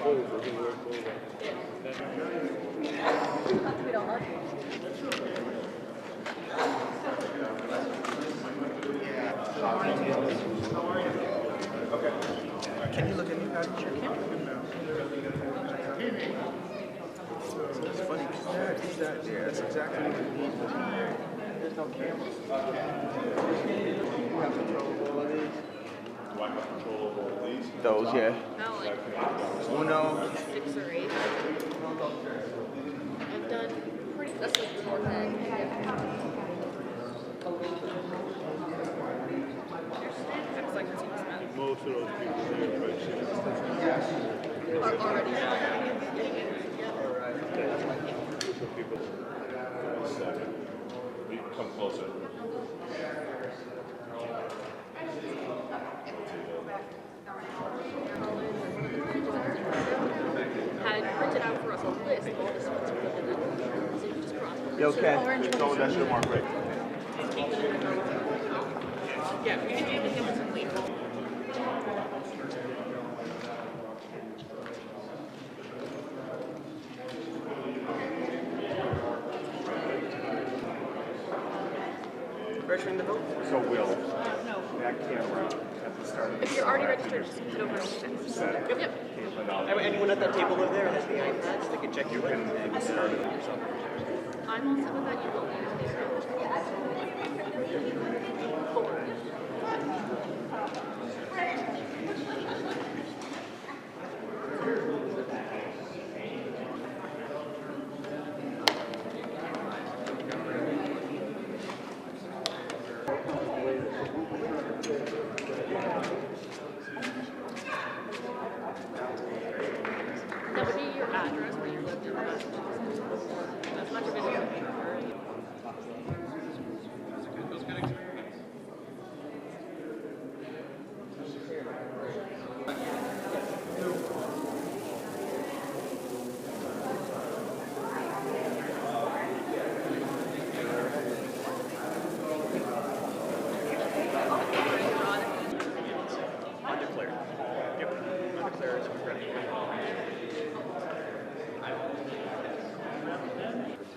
Can you look at me? Sure can. It's funny. Yeah, that's exactly what we need. There's no camera. You have control of all of these? Do I have control over all these? Those, yeah. No, like Uno. 6 or 8. I've done pretty. That's like the more than. Most of those people there Are already some people. We come closer. had printed out for us a list of all the spots we lived in. So you just cross. You okay? Oh, that should mark right. Yeah, we can even give it some lead. Registering the vote? So Will, No. that camera at the start of the If you're already registered, just sit over and set. Yep. Anyone at that table over there has the iPads, they can check your can start it yourself. I'm all set with that. You will need That would be your address where you lived in Massachusetts. That's much of it. Undeclared. Yep. Undeclared, so we're ready.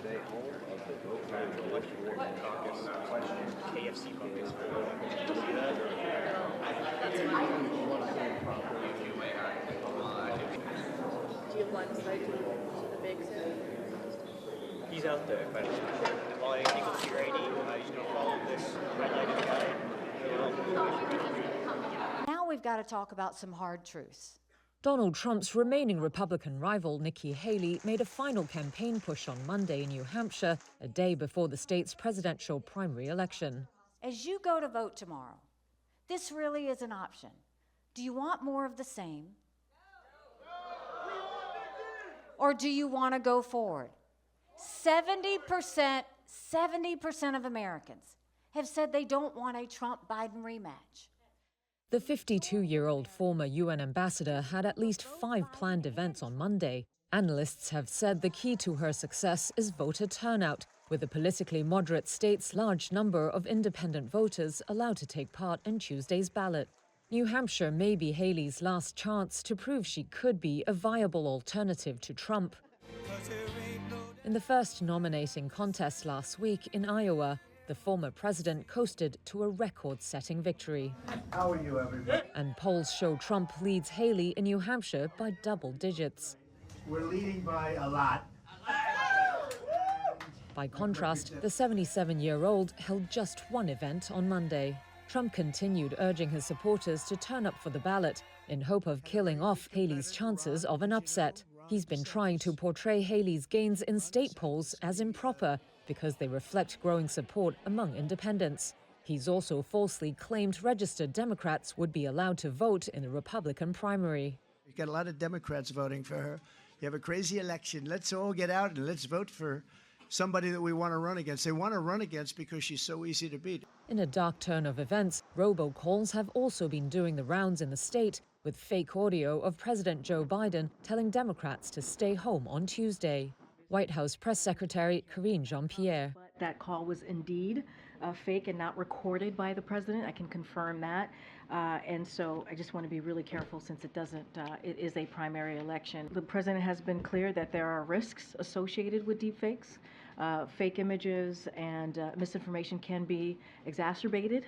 Today, all of the vote election warning caucus questioned KFC focus. See that? Do you have line of sight to the big city? He's out there, but while I think it's your ID, follow this highlighted line. Now we've got to talk about some hard truths. Donald Trump's remaining Republican rival, Nikki Haley, made a final campaign push on Monday in New Hampshire, a day before the state's presidential primary election. As you go to vote tomorrow, this really is an option. Do you want more of the same? Or do you want to go forward? 70% of Americans have said they don't want a Trump-Biden rematch. The 52-year-old former UN ambassador had at least 5 planned events on Monday. Analysts have said the key to her success is voter turnout, with the politically moderate state's large number of independent voters allowed to take part in Tuesday's ballot. New Hampshire may be Haley's last chance to prove she could be a viable alternative to Trump. In the first nominating contest last week in Iowa, the former president coasted to a record-setting victory. How are you, everybody? And polls show Trump leads Haley in New Hampshire by double digits. We're leading by a lot. By contrast, the 77-year-old held just one event on Monday. Trump continued urging his supporters to turn up for the ballot in hope of killing off Haley's chances of an upset. He's been trying to portray Haley's gains in state polls as improper because they reflect growing support among independents. He's also falsely claimed registered Democrats would be allowed to vote in the Republican primary. You've got a lot of Democrats voting for her. You have a crazy election. Let's all get out and let's vote for somebody that we want to run against. They want to run against because she's so easy to beat. In a dark turn of events, robocalls have also been doing the rounds in the state, with fake audio of President Joe Biden telling Democrats to stay home on Tuesday. White House Press Secretary Karine Jean-Pierre. That call was indeed fake and not recorded by the president. I can confirm that. And so I just want to be really careful since it doesn't, it is a primary election. The president has been clear that there are risks associated with deepfakes. Fake images and misinformation can be exacerbated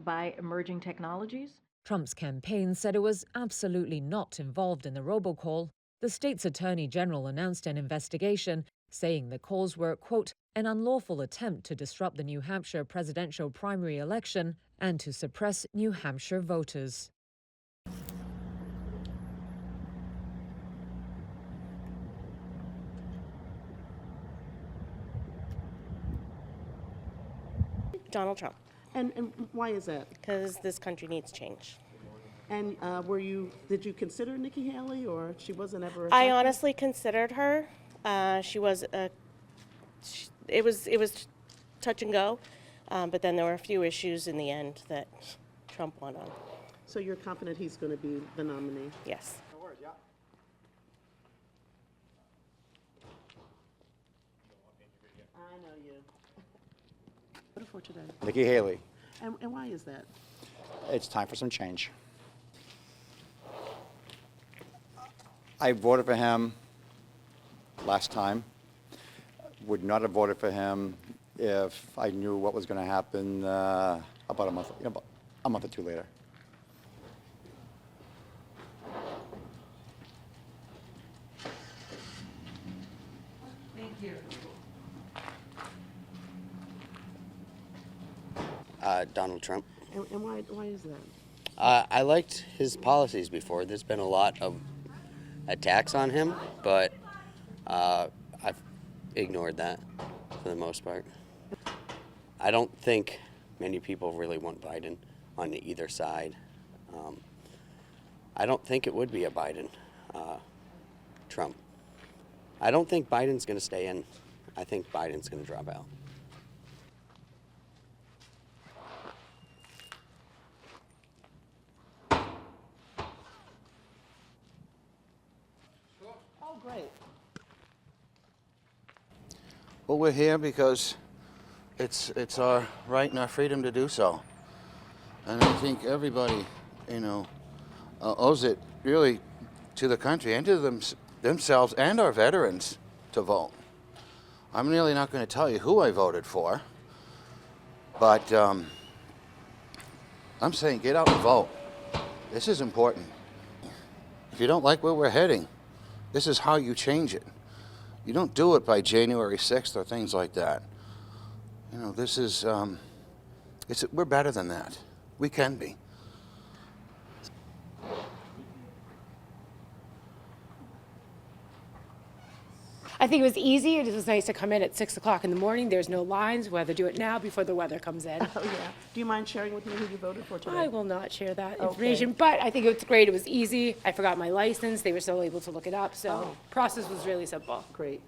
by emerging technologies. Trump's campaign said it was absolutely not involved in the robocall. The state's attorney general announced an investigation, saying the calls were, quote, an unlawful attempt to disrupt the New Hampshire presidential primary election and to suppress New Hampshire voters. Donald Trump, And why is that? because this country needs change. And did you consider Nikki Haley, or she wasn't ever? I effective? honestly considered her. It was touch and go, but then there were a few issues in the end that Trump won on. So you're confident he's going to be the nominee? Yes. I know you. Voted for today. Nikki Haley. And why is that? It's time for some change. I voted for him last time. Would not have voted for him if I knew what was going to happen about a month or two later. Thank you. Donald Trump. And why is that? I liked his policies before. There's been a lot of attacks on him, but I've ignored that for the most part. I don't think many people really want Biden on either side. I don't think it would be a Biden, Trump. I don't think Biden's going to stay in. I think Biden's going to drop out. Oh, great. Well, we're here because it's our right and our freedom to do so. And I think everybody, owes it really to the country and to themselves and our veterans to vote. I'm really not going to tell you who I voted for, but I'm saying get out and vote. This is important. If you don't like where we're heading, this is how you change it. You don't do it by January 6th or things like that. This is, we're better than that. We can be. I think it was easy. It was nice to come in at 6 o'clock in the morning. There's no lines. We'll have to do it now before the weather comes in. Oh, yeah. Do you mind sharing with me who you voted for today? I will not share that information, but I think it's great. It was easy. I forgot my license. They were still able to look it up, so process was really simple. Great.